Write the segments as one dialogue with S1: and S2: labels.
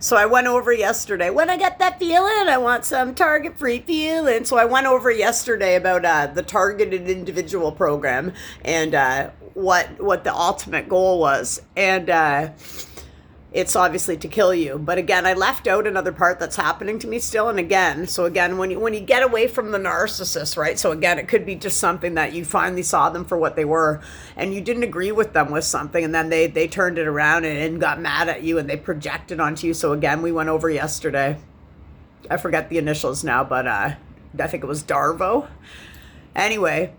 S1: So I went over yesterday. When I got that feeling, I want some target-free feeling. So I went over yesterday about the targeted individual program and what the ultimate goal was, and it's obviously to kill you. But again, I left out another part that's happening to me still. And again, so again, when you get away from the narcissist, right? So again, it could be just something that you finally saw them for what they were, and you didn't agree with them with something, and then they turned it around and got mad at you and they projected onto you. So again, we went over yesterday. I forget the initials now, but I think it was DARVO. Anyway,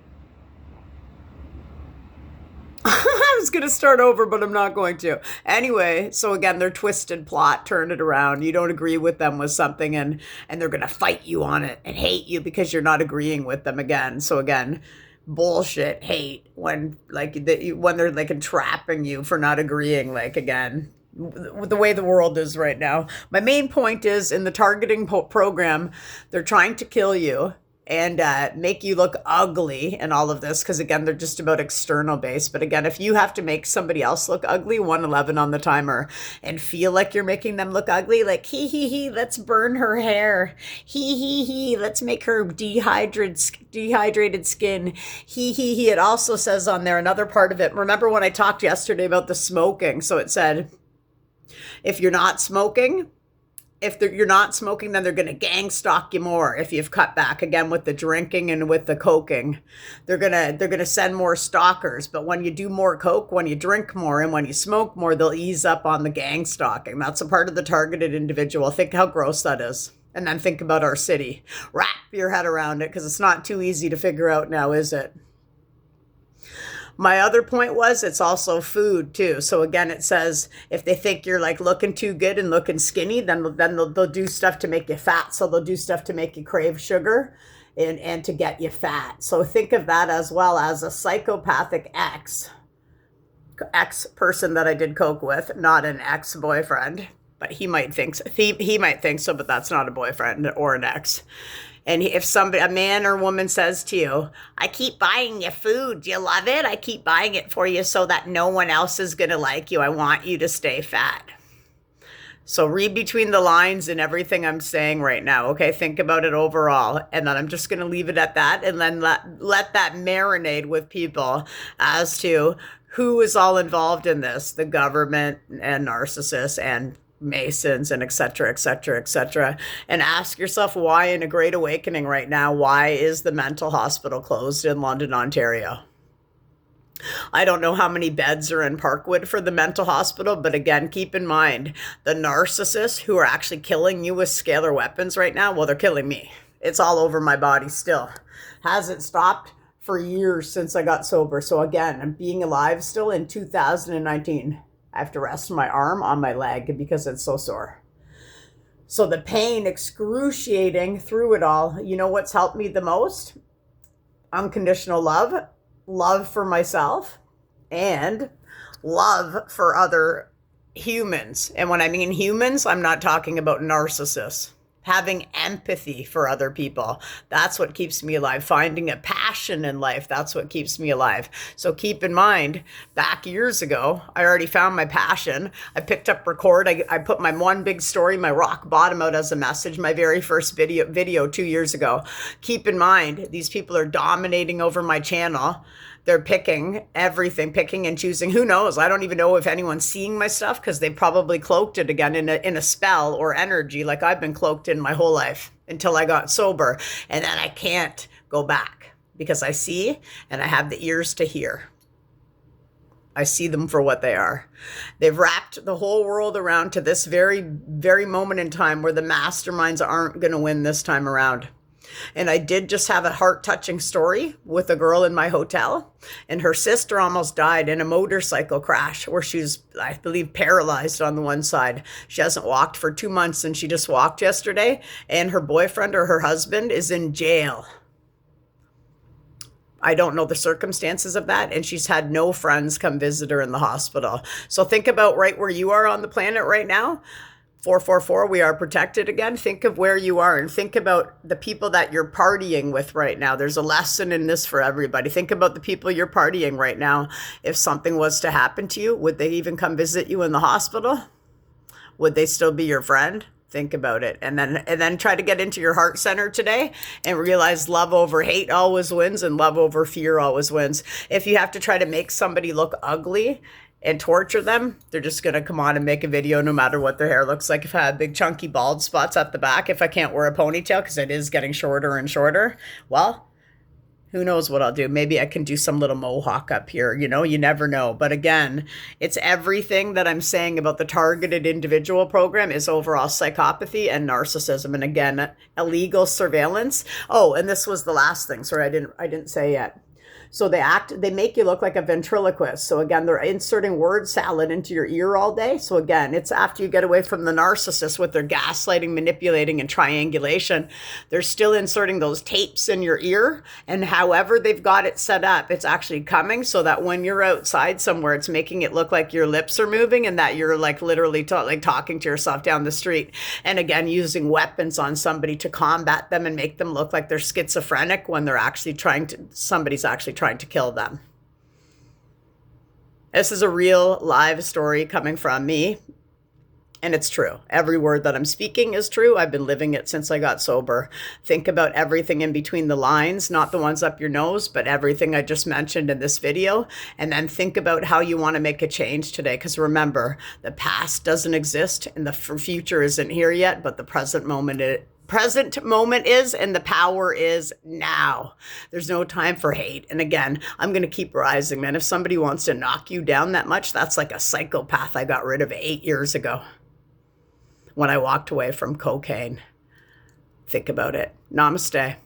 S1: I was going to start over, but I'm not going to. Anyway, so again, their twisted plot turned it around. You don't agree with them with something, and they're going to fight you on it and hate you because you're not agreeing with them again. So again, bullshit, hate when when they're like entrapping you for not agreeing, like again, with the way the world is right now. My main point is in the targeting program, they're trying to kill you and make you look ugly and all of this, because again, they're just about external base. But again, if you have to make somebody else look ugly, 111 on the timer, and feel like you're making them look ugly, like he, let's burn her hair, he, let's make her dehydrated skin, he. It also says on there another part of it. Remember when I talked yesterday about the smoking? So it said, if you're not smoking, you're not smoking, then they're going to gang stalk you more. If you've cut back again with the drinking and with the coking, they're going to send more stalkers. But when you do more coke, when you drink more, and when you smoke more, they'll ease up on the gang stalking. That's a part of the targeted individual. Think how gross that is. And then think about our city. Wrap your head around it, because it's not too easy to figure out now, is it? My other point was it's also food too. So again, it says if they think you're like looking too good and looking skinny, then they'll do stuff to make you fat. So they'll do stuff to make you crave sugar and to get you fat. So think of that as well as a psychopathic ex person that I did coke with, not an ex-boyfriend, but he might think so, but that's not a boyfriend or an ex. And if a man or woman says to you, I keep buying you food, do you love it? I keep buying it for you so that no one else is going to like you. I want you to stay fat. So read between the lines in everything I'm saying right now, okay? Think about it overall. And then I'm just going to leave it at that, and then let that marinate with people as to who is all involved in this, the government and narcissists and Masons and et cetera, et cetera, et cetera. And ask yourself why in a great awakening right now, why is the mental hospital closed in London, Ontario? I don't know how many beds are in Parkwood for the mental hospital, but again, keep in mind, the narcissists who are actually killing you with scalar weapons right now, well, they're killing me. It's all over my body still. Hasn't stopped for years since I got sober. So again, I'm being alive still in 2019. I have to rest my arm on my leg because it's so sore. So the pain, excruciating through it all. You know what's helped me the most? Unconditional love for myself, and love for other humans. And when I mean humans, I'm not talking about narcissists. Having empathy for other people. That's what keeps me alive. Finding a passion in life. That's what keeps me alive. So keep in mind, back years ago, I already found my passion. I picked up record. I put my one big story, my rock bottom out as a message, my very first video 2 years ago. Keep in mind, these people are dominating over my channel. They're picking everything, picking and choosing. Who knows? I don't even know if anyone's seeing my stuff, because they probably cloaked it again in a spell or energy, like I've been cloaked in my whole life until I got sober. And then I can't go back because I see and I have the ears to hear. I see them for what they are. They've wrapped the whole world around to this very, very moment in time where the masterminds aren't going to win this time around. And I did just have a heart-touching story with a girl in my hotel, and her sister almost died in a motorcycle crash where she's, I believe, paralyzed on the one side. She hasn't walked for 2 months, and she just walked yesterday, and her boyfriend or her husband is in jail. I don't know the circumstances of that, and she's had no friends come visit her in the hospital. So think about right where you are on the planet right now. 444, we are protected again. Think of where you are and think about the people that you're partying with right now. There's a lesson in this for everybody. Think about the people you're partying right now. If something was to happen to you, would they even come visit you in the hospital? Would they still be your friend? Think about it. And then try to get into your heart center today and realize love over hate always wins and love over fear always wins. If you have to try to make somebody look ugly and torture them, they're just going to come on and make a video no matter what their hair looks like. If I have big chunky bald spots at the back, if I can't wear a ponytail because it is getting shorter and shorter, well, who knows what I'll do? Maybe I can do some little mohawk up here. You know, you never know. But again, it's everything that I'm saying about the targeted individual program is overall psychopathy and narcissism. And again, illegal surveillance. Oh, and this was the last thing. Sorry, I didn't say yet. So they make you look like a ventriloquist. So again, they're inserting word salad into your ear all day. So again, it's after you get away from the narcissist with their gaslighting, manipulating, and triangulation, they're still inserting those tapes in your ear. And however they've got it set up, it's actually coming so that when you're outside somewhere, it's making it look like your lips are moving and that you're like literally talking to yourself down the street. And again, using weapons on somebody to combat them and make them look like they're schizophrenic when they're actually somebody's actually trying to kill them. This is a real live story coming from me, and it's true. Every word that I'm speaking is true. I've been living it since I got sober. Think about everything in between the lines, not the ones up your nose, but everything I just mentioned in this video, and then think about how you want to make a change today, because remember, the past doesn't exist and the future isn't here yet, but the present moment is, and the power is now. There's no time for hate. And again, I'm going to keep rising, man. If somebody wants to knock you down that much, that's like a psychopath I got rid of 8 years ago when I walked away from cocaine. Think about it. Namaste.